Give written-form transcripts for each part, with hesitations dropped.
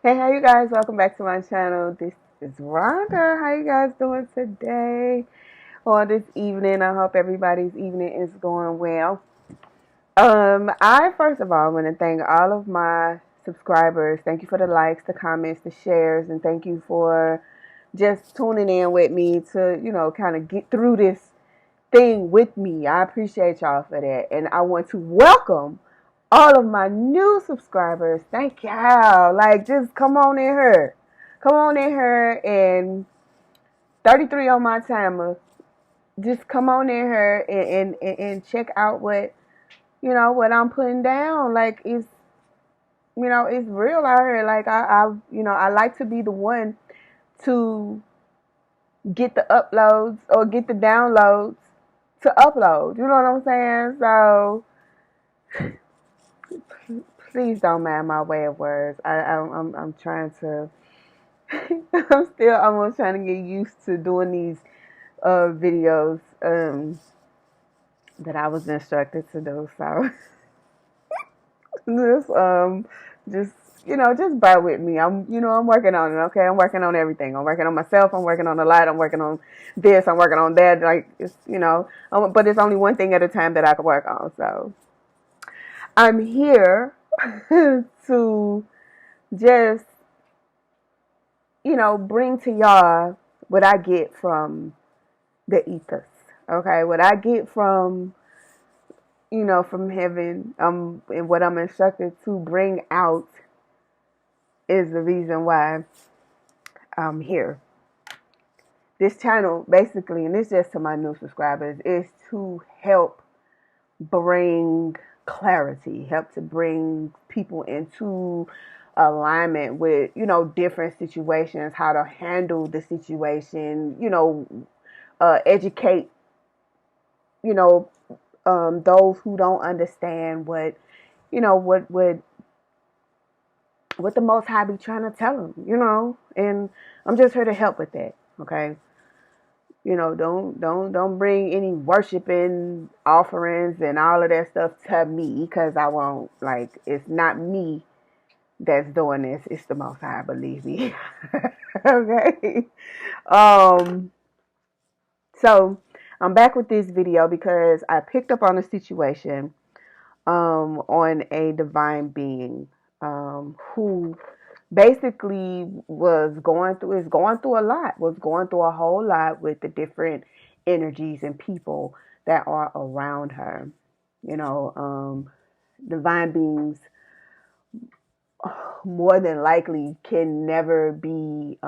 Hey, how you guys? Welcome back to my channel. This is Rhonda. How you guys doing today or this evening? I hope everybody's evening is going well. I first of all want to thank all of my subscribers. Thank you for the likes, the comments, the shares, and thank you for just tuning in with me to, kind of get through this thing with me. I appreciate y'all for that. And I want to welcome all of my new subscribers. Thank y'all. Like, just come on in here. Come on in here and 33 on my timer. Just come on in here and check out what I'm putting down. Like, it's real out here. Like, I like to be the one to get the uploads or get the downloads to upload. You know what I'm saying? So please don't mind my way of words. I'm trying to. I'm still almost trying to get used to doing these videos that I was instructed to do. So just just just bear with me. I'm working on it. Okay, I'm working on everything. I'm working on myself. I'm working on the light. I'm working on this. I'm working on that. Like but it's only one thing at a time that I can work on. So I'm here to just bring to y'all what I get from the ethos. Okay, what I get from from heaven, and what I'm instructed to bring out is the reason why I'm here. This channel, basically, and this is just to my new subscribers, is to help bring clarity, help to bring people into alignment with, different situations, how to handle the situation, educate, you know, those who don't understand what the Most High be trying to tell them, and I'm just here to help with that. Okay, don't bring any worshiping offerings and all of that stuff to me, because I won't. Like, it's not me that's doing this. It's the Most High, believe me. Okay. Um. So I'm back with this video because I picked up on a situation on a divine being who basically was going through a whole lot with the different energies and people that are around her. You know, divine beings more than likely can never be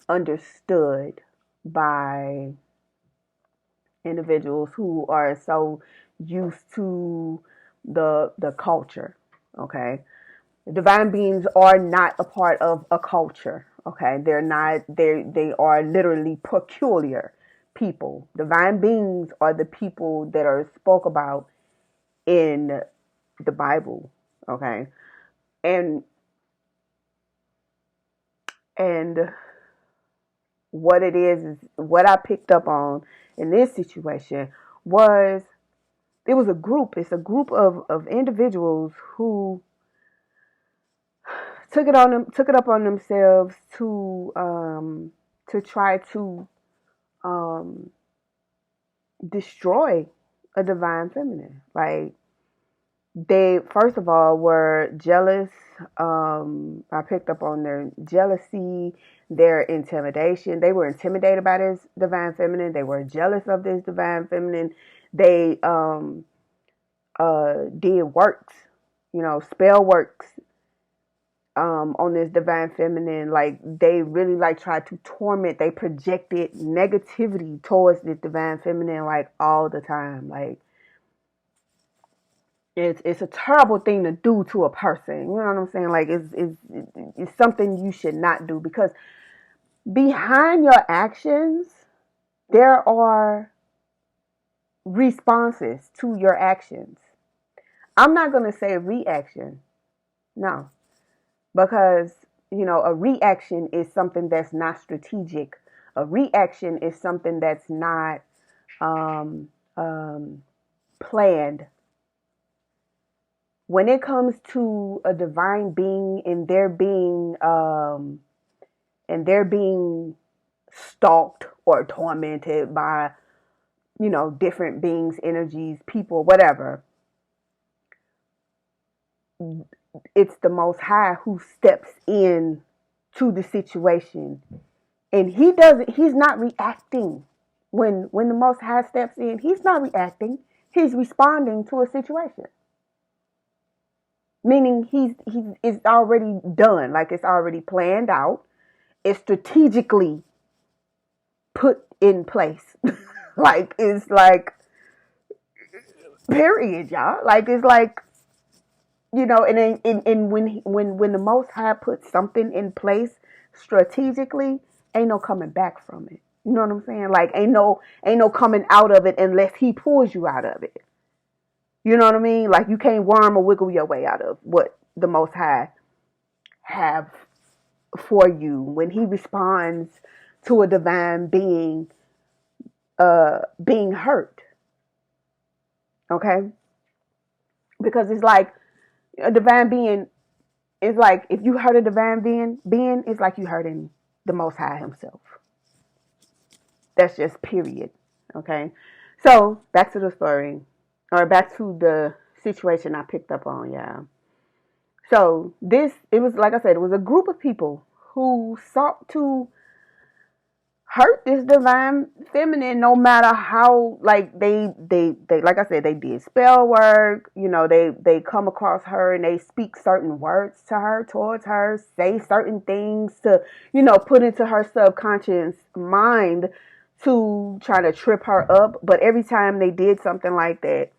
understood by individuals who are so used to the culture. Okay, divine beings are not a part of a culture. Okay, they're not. They are literally peculiar people. Divine beings are the people that are spoke about in the Bible. Okay, and and what it is what I picked up on in this situation was it was a group. It's a group of individuals who took it up on themselves to try to um destroy a divine feminine. Like, they first of all were jealous. I picked up on their jealousy, their intimidation. They were intimidated by this divine feminine. They were jealous of this divine feminine. They did works, spell works on this divine feminine. Like, they really like tried to torment. They projected negativity towards the divine feminine, like, all the time. Like, it's a terrible thing to do to a person. You know what I'm saying? Like, it's something you should not do, because behind your actions there are responses to your actions. I'm not going to say reaction. No, because a reaction is something that's not strategic. A reaction is something that's not um, planned. when it comes to a divine being and they're being stalked or tormented by, different beings, energies, people, whatever, it's the Most High who steps in to the situation, and he's not reacting. When the Most High steps in, he's not reacting. He's responding to a situation. Meaning it's already done, like it's already planned out. It's strategically put in place. Like it's like period, y'all. Like it's like, and when the Most High puts something in place strategically, ain't no coming back from it. You know what I'm saying? Like ain't no coming out of it unless he pulls you out of it. You know what I mean? Like you can't worm or wiggle your way out of what the Most High have for you when he responds to a divine being being hurt. Okay? Because it's like a divine being is like, if you hurt a divine being, it's like you hurting the Most High himself. That's just period. Okay? So back to the story, or back to the situation I picked up on, yeah. So it was, like I said, it was a group of people who sought to hurt this divine feminine, no matter how, like they like I said, they did spell work. They come across her and they speak certain words to her, towards her, say certain things to, put into her subconscious mind to try to trip her up. But every time they did something like that,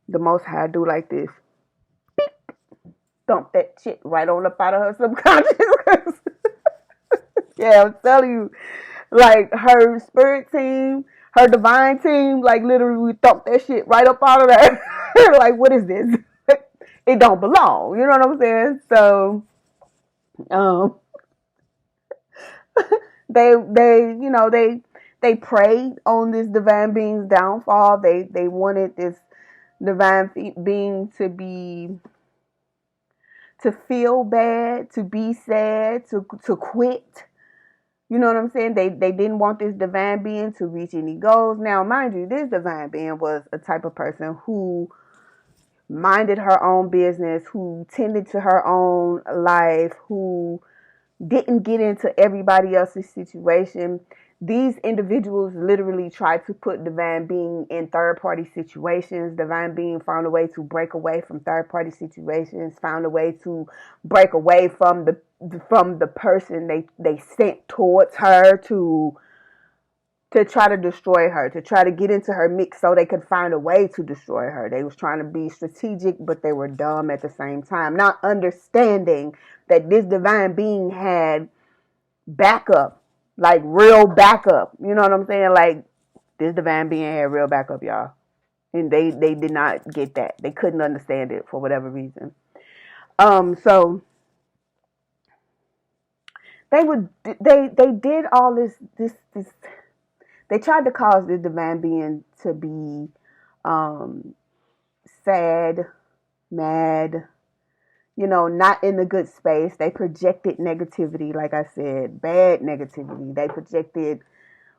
the Most High do like this. Dump that shit right on up out of her subconscious. Yeah, I'm telling you. Like her spirit team, her divine team, like literally thump that shit right up out of there. Like, what is this? It don't belong. You know what I'm saying? So, um, they prayed on this divine being's downfall. They wanted this divine being to feel bad, to be sad, to quit. You know what I'm saying? They didn't want this divine being to reach any goals. Now, mind you, this divine being was a type of person who minded her own business, who tended to her own life, who didn't get into everybody else's situation. These individuals literally tried to put divine being in third party situations. Divine being found a way to break away from third party situations, found a way to break away from the person they sent towards her to try to destroy her, to try to get into her mix so they could find a way to destroy her. They was trying to be strategic, but they were dumb at the same time, not understanding that this divine being had backup, like real backup. You know what I'm saying? Like this divine being had real backup, y'all. And they did not get that. They couldn't understand it for whatever reason. So they did all this. They tried to cause the divine being to be sad, mad, not in a good space. They projected negativity, like I said, bad negativity. They projected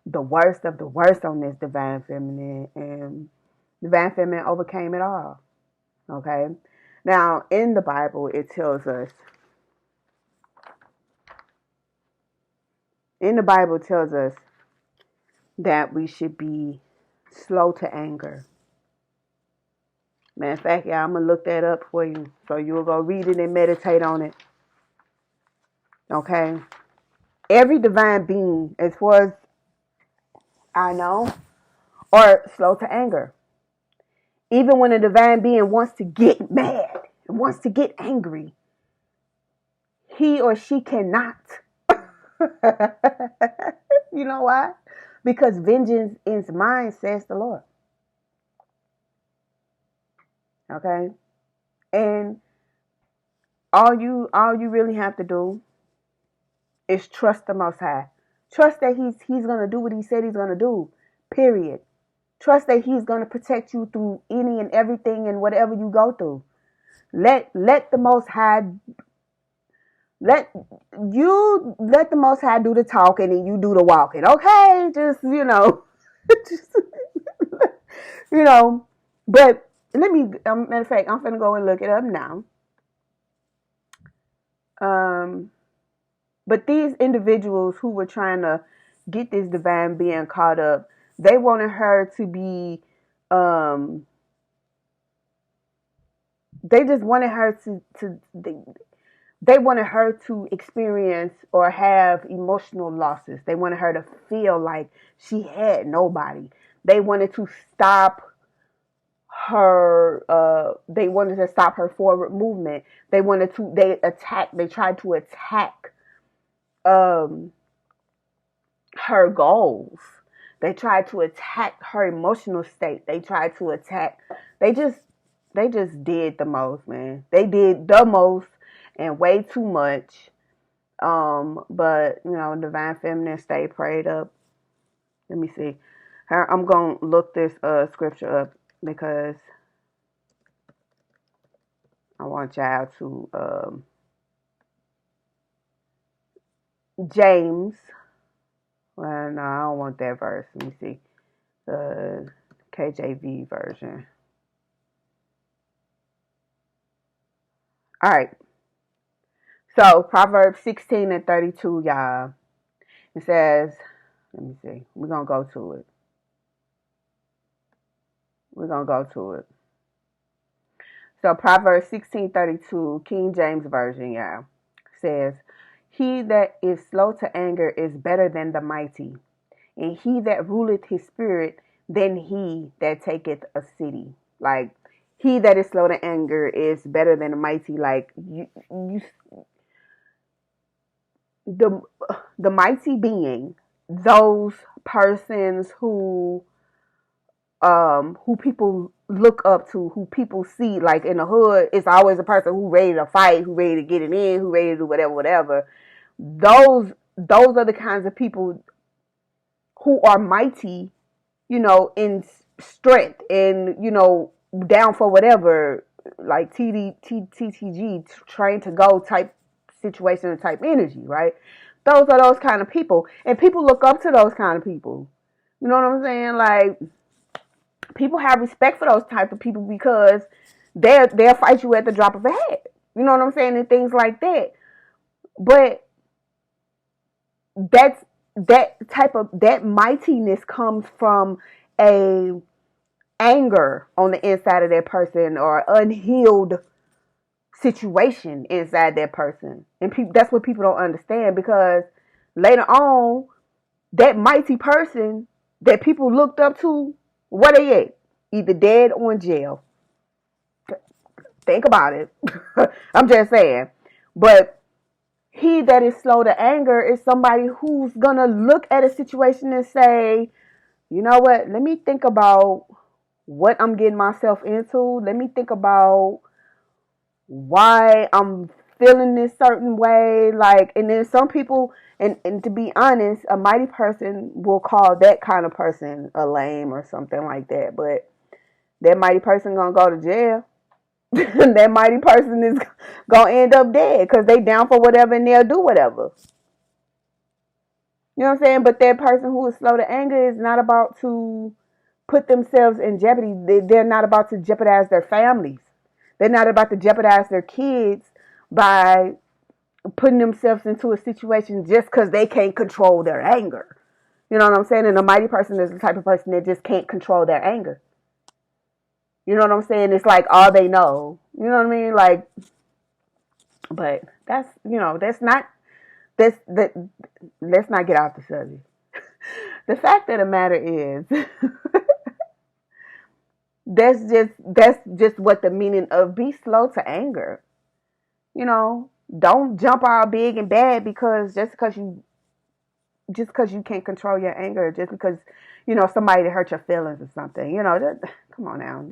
the worst of the worst on this divine feminine, and divine feminine overcame it all. Okay? Now, in the Bible, it tells us, that we should be slow to anger. Matter of fact, yeah, I'm going to look that up for you. So you'll go read it and meditate on it. Okay? Every divine being, as far as I know, are slow to anger. Even when a divine being wants to get mad and wants to get angry, he or she cannot. You know why? Because vengeance is mine, says the Lord. Okay? And all you really have to do is trust the Most High. Trust that he's going to do what he said he's going to do. Period. Trust that he's going to protect you through any and everything and whatever you go through. Let the Most High let let the Most High do the talking and you do the walking. Okay, just just, you know. But let me. Matter of fact, I'm gonna go and look it up now. Um, but these individuals who were trying to get this divine being caught up, they wanted her to be. They just wanted her they wanted her to experience or have emotional losses. They wanted her to feel like she had nobody. They wanted to stop her they wanted to stop her forward movement. They tried to attack um her goals. They tried to attack her emotional state. They tried to attack they just they just did the most, man. They did the most and way too much. But divine feminine, stay prayed up. Let me see. I'm gonna look this scripture up because I want y'all to James. Well, no, I don't want that verse. Let me see. The KJV version. All right. So Proverbs 16:32, y'all. It says, let me see. We're gonna go to it. So Proverbs 16:32, King James Version, y'all, says, "He that is slow to anger is better than the mighty, and he that ruleth his spirit than he that taketh a city." Like, he that is slow to anger is better than the mighty. Like, the the mighty being, those persons who people look up to, who people see, like in the hood, it's always a person who ready to fight, who ready to get it in, who ready to do whatever. Those are the kinds of people who are mighty, in strength and, down for whatever, like TTG, train to go type situation and type energy, right? Those are those kind of people. And people look up to those kind of people. You know what I'm saying? Like, people have respect for those type of people because they'll fight you at the drop of a hat. You know what I'm saying? And things like that. But that mightiness comes from a anger on the inside of that person or unhealed situation inside that person. And that's what people don't understand, because later on, that mighty person that people looked up to, where they at? Either dead or in jail. Think about it. I'm just saying. But he that is slow to anger is somebody who's going to look at a situation and say, you know what? Let me think about what I'm getting myself into. Let me think about why I'm feeling this certain way. Like, and then some people, and to be honest, a mighty person will call that kind of person a lame or something like that. But that mighty person gonna go to jail. That mighty person is gonna end up dead because they down for whatever and they'll do whatever. You know what I'm saying? But that person who is slow to anger is not about to put themselves in jeopardy. They're not about to jeopardize their families. They're not about to jeopardize their kids by putting themselves into a situation just because they can't control their anger. You know what I'm saying? And a mighty person is the type of person that just can't control their anger. You know what I'm saying? It's like all they know. You know what I mean? Like, but that's that. Let's not get off the subject. The fact of the matter is, that's just what the meaning of be slow to anger. Don't jump all big and bad because just because you can't control your anger, just because somebody hurt your feelings or something. Come on now.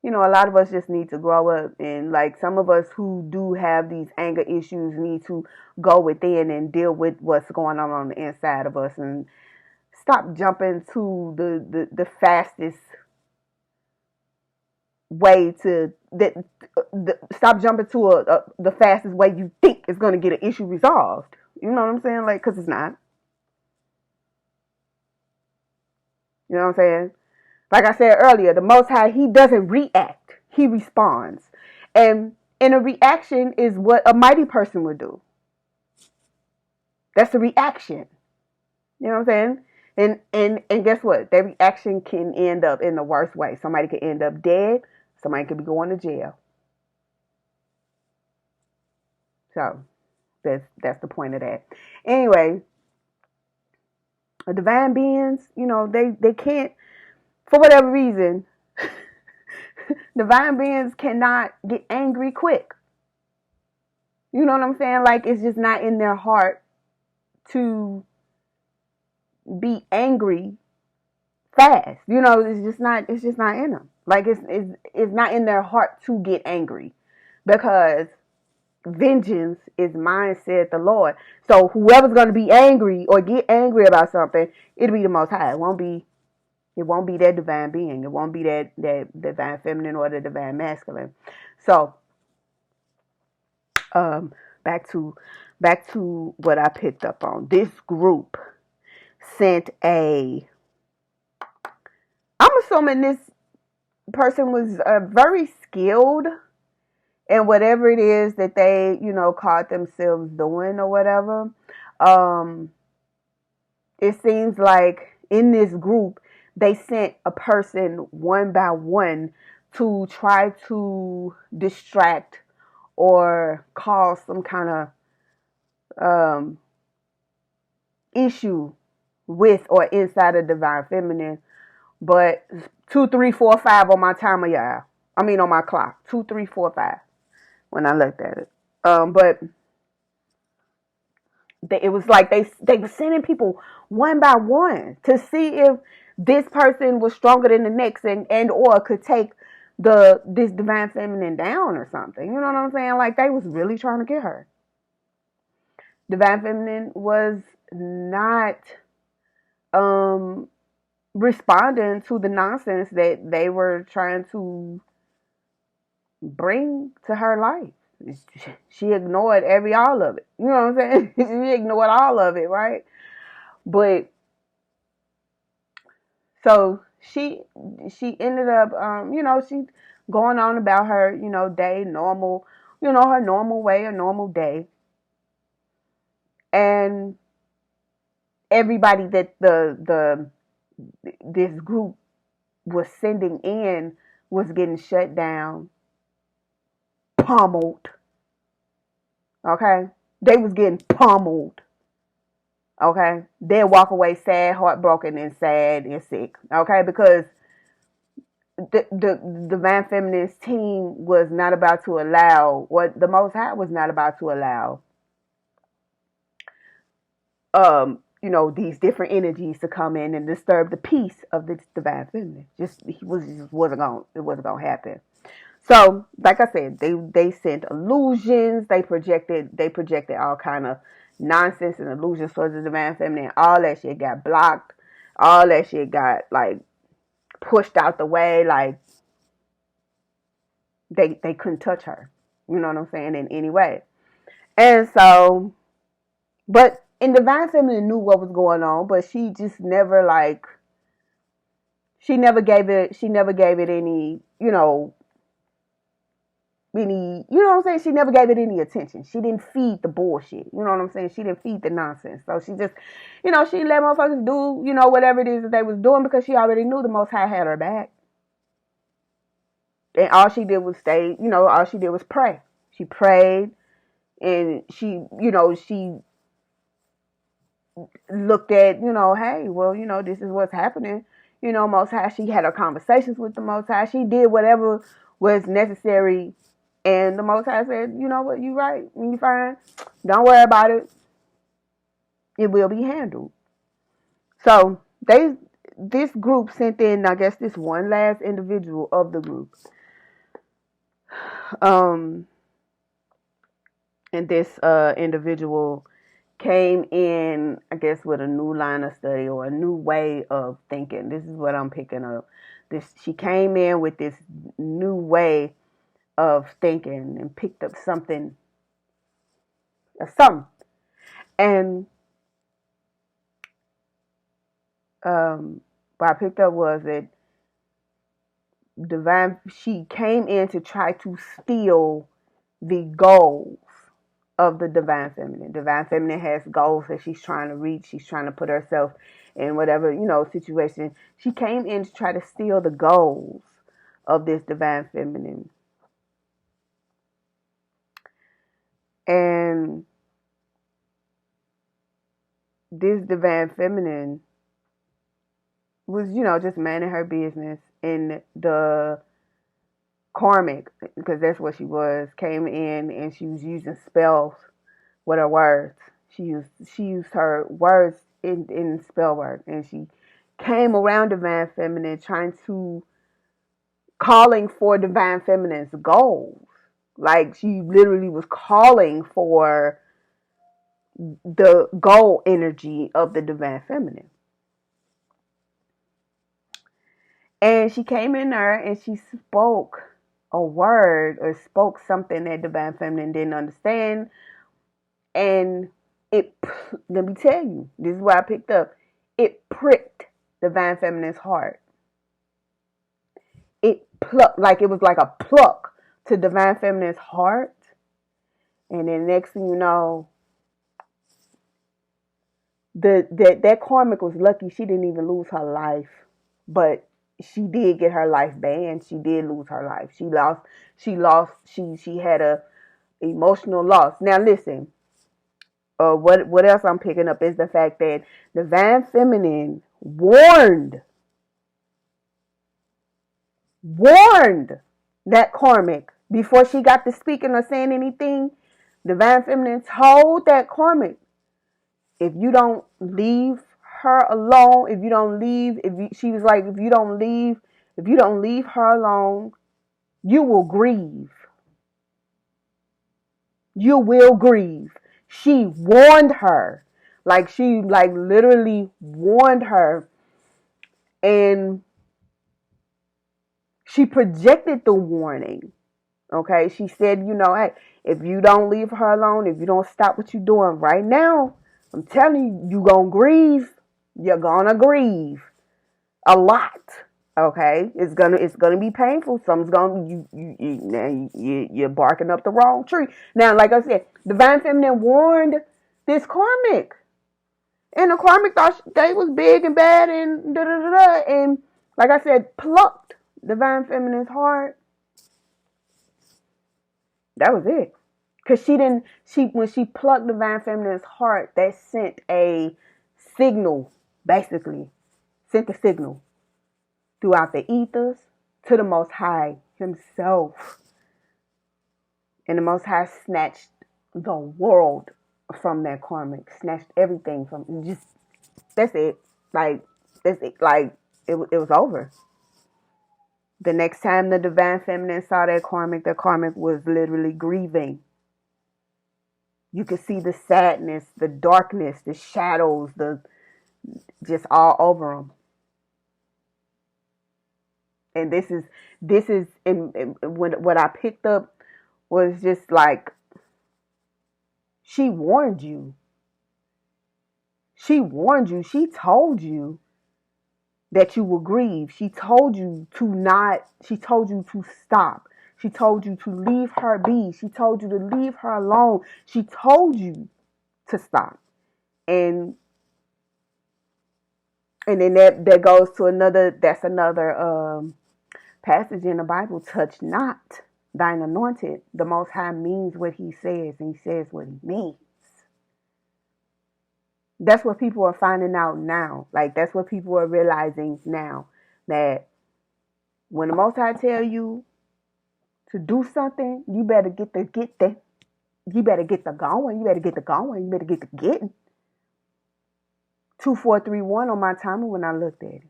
A lot of us just need to grow up, and like some of us who do have these anger issues need to go within and deal with what's going on the inside of us, and stop jumping to the fastest way to stop jumping to the fastest way you think is going to get an issue resolved. You know what I'm saying? Like, because it's not. You know what I'm saying? Like I said earlier, the Most High, he doesn't react. He responds. And a reaction is what a mighty person would do. That's a reaction. You know what I'm saying? And guess what? That reaction can end up in the worst way. Somebody could end up dead. Somebody could be going to jail. So that's the point of that. Anyway, the divine beings, they can't, for whatever reason, divine beings cannot get angry quick. You know what I'm saying? Like, it's just not in their heart to be angry fast. It's just not in them. Like, it's not in their heart to get angry, because vengeance is mine, said the Lord. So whoever's going to be angry or get angry about something, it'll be the Most High. It won't be that divine being. It won't be that divine feminine or the divine masculine. So, back to what I picked up on. This group sent I'm assuming this person was very skilled in whatever it is that they, caught themselves doing or whatever. It seems like in this group, they sent a person one by one to try to distract or cause some kind of issue with or inside of divine feminine. But 2, 3, 4, 5 on my timer, y'all. I mean on my clock. 2, 3, 4, 5 when I looked at it. But it was like they were sending people one by one to see if this person was stronger than the next and or could take this divine feminine down or something. You know what I'm saying? Like, they was really trying to get her. Divine feminine was not responding to the nonsense that they were trying to bring to her life. She ignored all of it. You know what I'm saying? She ignored all of it, right? But so she ended up, she going on about her, day, normal, her normal way, a normal day. And everybody that this group was sending in was getting shut down, pummeled. Okay? They was getting pummeled. Okay? They'll walk away sad, heartbroken, and sad and sick. Okay? Because the divine feminist team was not about to allow, what the Most High was not about to allow, these different energies to come in and disturb the peace of the divine feminine. It wasn't gonna happen. So, like I said, they sent illusions. They projected all kind of nonsense and illusions towards the divine feminine. All that shit got blocked. All that shit got like pushed out the way. Like they couldn't touch her. You know what I'm saying? In any way. And so, but and divine feminine knew what was going on, but she just never she never gave it any, you know what I'm saying? She never gave it any attention. She didn't feed the bullshit. You know what I'm saying? She didn't feed the nonsense. So she just, she let motherfuckers do, whatever it is that they was doing, because she already knew the Most High had her back. And all she did was all she did was pray. She prayed, and she looked at, hey, well, this is what's happening. Most High, she had her conversations with the Most High. She did whatever was necessary. And the Most High said, you know what, you right, you fine. Don't worry about it. It will be handled. So this group sent in, I guess, this one last individual of the group. And this individual came in, I guess, with a new line of study or a new way of thinking. This is what I'm picking up. She came in with this new way of thinking and picked up something, and what I picked up was that she came in to try to steal the goals of the divine feminine. Divine feminine has goals that she's trying to reach. She's trying to put herself in whatever, situation. She came in to try to steal the goals of this divine feminine. And this divine feminine was, just minding her business, and the karmic, because that's what she was, came in and she was using spells with her words. She used her words in spell work, and she came around divine feminine calling for divine feminine's goals. Like, she literally was calling for the goal energy of the divine feminine. And she came in there and she spoke a word or spoke something that divine feminine didn't understand. And let me tell you, this is what I picked up. It pricked divine feminine's heart. It plucked, like it was like a pluck to divine feminine's heart. And then next thing you know, that karmic was lucky she didn't even lose her life. But she did get her life banned. She did lose her life. She had a emotional loss. Now listen, what else I'm picking up is the fact that divine feminine warned that karmic before she got to speaking or saying anything. Divine feminine told that karmic, if you don't leave her alone, she was like, if you don't leave her alone, you will grieve. You will grieve. She warned her. She literally warned her. And she projected the warning. Okay? She said, hey, if you don't leave her alone, if you don't stop what you're doing right now, I'm telling you, you're going to grieve. You're going to grieve a lot. Okay? It's gonna be painful. Something's gonna you're barking up the wrong tree. Now, like I said, divine feminine warned this karmic, and the karmic thought they was big and bad and da da da da. And like I said, plucked divine feminine's heart. That was it. Cause when she plucked divine feminine's heart, that sent a signal, basically, sent a signal throughout the ethers to the Most High himself. And the Most High snatched the world from that karmic, snatched everything from, that's it. That's it. It was over. The next time the divine feminine saw that karmic, the karmic was literally grieving. You could see the sadness, the darkness, the shadows, just all over them. And this is what I picked up was just like, she warned you. She warned you. She told you that you will grieve. She told you to stop. She told you to leave her be. She told you to leave her alone. She told you to stop. And then that goes to another passage in the Bible. Touch not thine anointed. The Most High means what he says, and he says what he means. That's what people are finding out now. That's what people are realizing now, that when the Most High tell you to do something, you better you better get the going. You better get the going. You better get the getting. 2431 on my timer when I looked at it.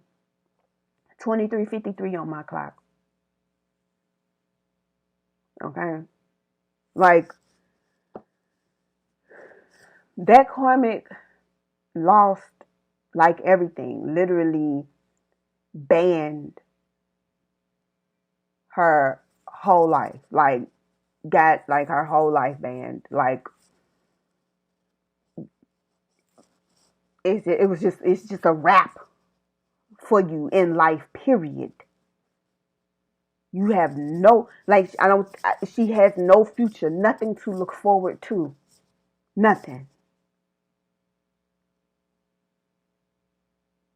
23:53 on my clock. Okay? That karmic lost everything, literally banned her whole life. Like, got like her whole life banned. Like, it's just a wrap for you in life, period. You have no, like, she has no future, nothing to look forward to. Nothing.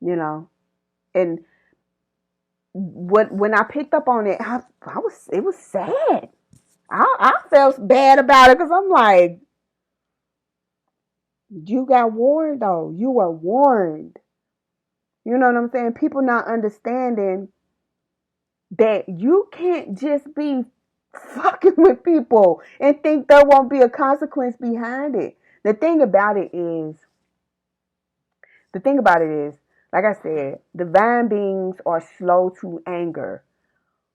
You know? And when I picked up on it, it was sad. I felt bad about it because I'm like, you got warned though. You were warned. You know what I'm saying? People not understanding that you can't just be fucking with people and think there won't be a consequence behind it. The thing about it is, like I said, divine beings are slow to anger.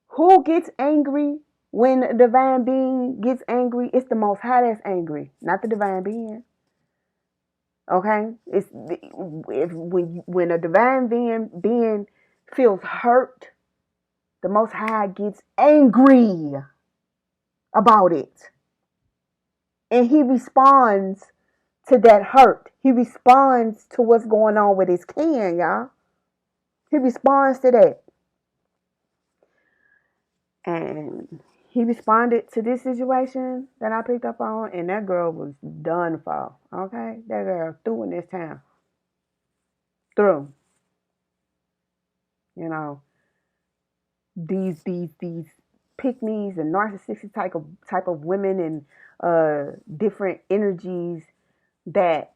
Who gets angry when a divine being gets angry? It's the Most High that's angry, not the divine being. Okay, when a divine being feels hurt, the Most High gets angry about it, and He responds to that hurt. He responds to what's going on with his kin, y'all. He responds to that. And he responded to this situation that I picked up on, and that girl was done for. Okay? That girl through in this town. Through. You know, these pick-me's and narcissistic type of women and different energies that,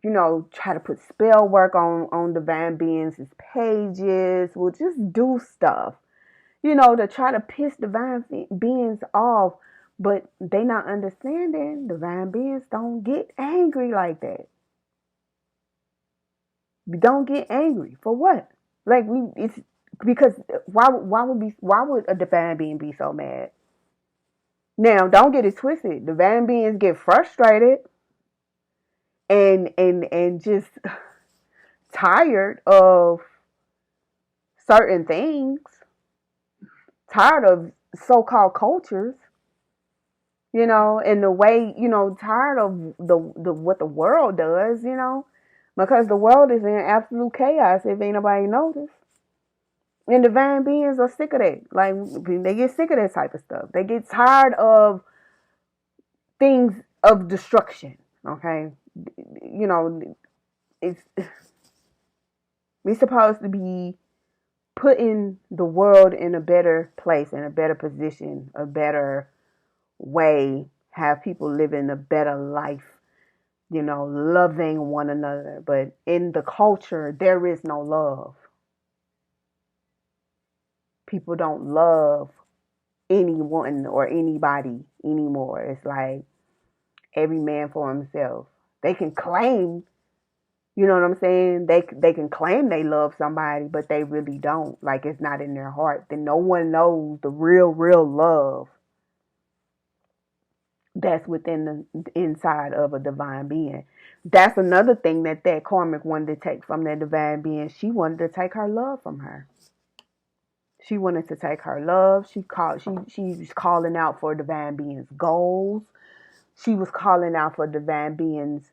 you know, try to put spell work on divine beings' pages, will just do stuff, you know, to try to piss divine beings off. But they not understanding divine beings don't get angry like that. We don't get angry for what? Like, it's because why would a divine being be so mad? Now, don't get it twisted. Divine beings get frustrated and just tired of certain things, tired of so-called cultures, you know, and the way, you know, tired of the what the world does, you know, because the world is in absolute chaos if ain't nobody noticed. And divine beings are sick of that. Like, they get sick of that type of stuff. They get tired of things of destruction. Okay, you know, it's we supposed to be putting the world in a better place, in a better position, a better way, have people living a better life, you know, loving one another. But in the culture, there is no love. People don't love anyone or anybody anymore. It's like every man for himself. They can claim, you know what I'm saying? They can claim they love somebody, but they really don't. Like, it's not in their heart. Then no one knows the real love that's within the inside of a divine being. That's another thing that karmic wanted to take from that divine being. She wanted to take her love from her. She wanted to take her love. She was calling out for divine beings' goals. She was calling out for divine beings'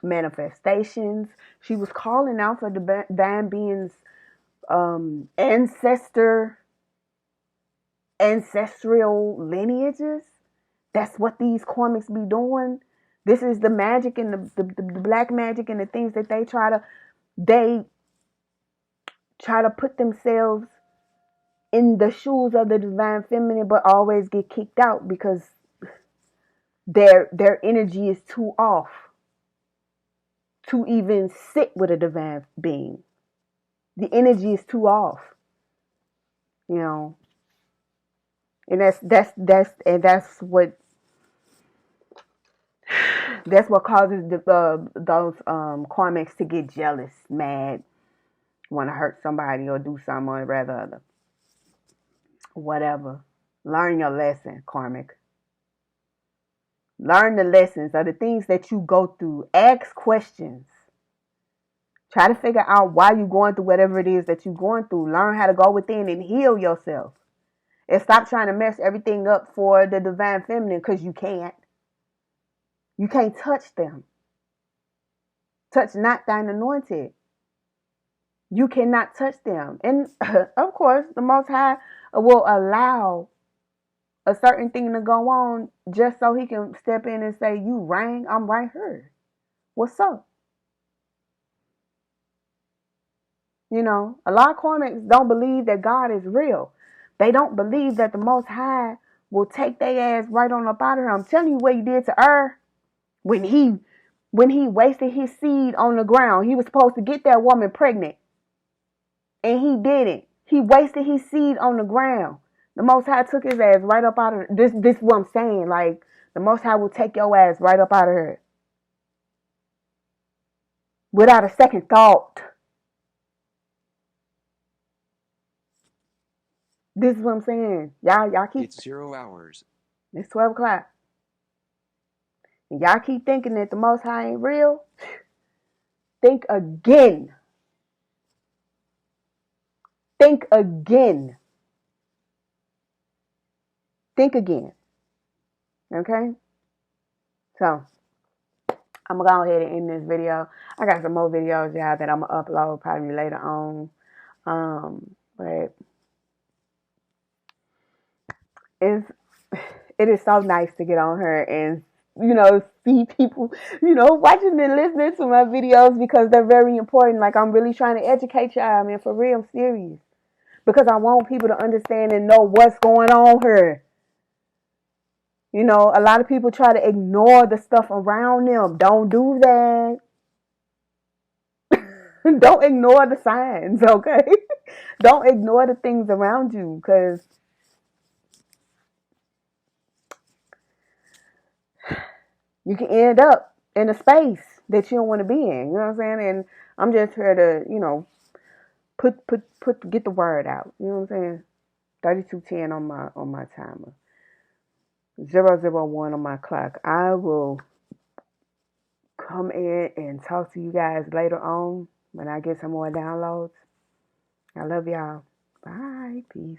manifestations. She was calling out for divine beings' ancestral lineages. That's what these karmics be doing. This is the magic and the black magic and the things that they try to put themselves in the shoes of the divine feminine, but always get kicked out because their energy is too off to even sit with a divine being. The energy is too off, you know, and that's what causes those karmics to get jealous, mad, want to hurt somebody or do something or rather whatever. Learn your lesson, karmic. Learn the lessons of the things that you go through. Ask questions. Try to figure out why you're going through whatever it is that you're going through. Learn how to go within and heal yourself. And stop trying to mess everything up for the divine feminine, because you can't. You can't touch them. Touch not thine anointed. You cannot touch them. And of course, the Most High will allow a certain thing to go on just so he can step in and say, you rang, I'm right here. What's up? You know, a lot of karmics don't believe that God is real. They don't believe that the Most High will take their ass right on up out of here. I'm telling you what he did to her when he wasted his seed on the ground. He was supposed to get that woman pregnant, and he didn't. He wasted his seed on the ground. The Most High took his ass right up out of this. This is what I'm saying. Like, the Most High will take your ass right up out of here without a second thought. This is what I'm saying. Y'all keep. It's 0 hours. It's 12 o'clock. And y'all keep thinking that the Most High ain't real. Think again. Think again. Think again. Okay? So, I'm going to go ahead and end this video. I got some more videos, y'all, that I'm going to upload probably later on. But it is so nice to get on here and, you know, see people, you know, watching and listening to my videos, because they're very important. Like, I'm really trying to educate y'all, man, for real, I'm serious. Because I want people to understand and know what's going on here. You know, a lot of people try to ignore the stuff around them. Don't do that. Don't ignore the signs, okay? Don't ignore the things around you, because you can end up in a space that you don't want to be in. You know what I'm saying? And I'm just here to, you know, get the word out. You know what I'm saying? 3210 on my timer. 001 on my clock. I will come in and talk to you guys later on when I get some more downloads. I love y'all. Bye. Peace.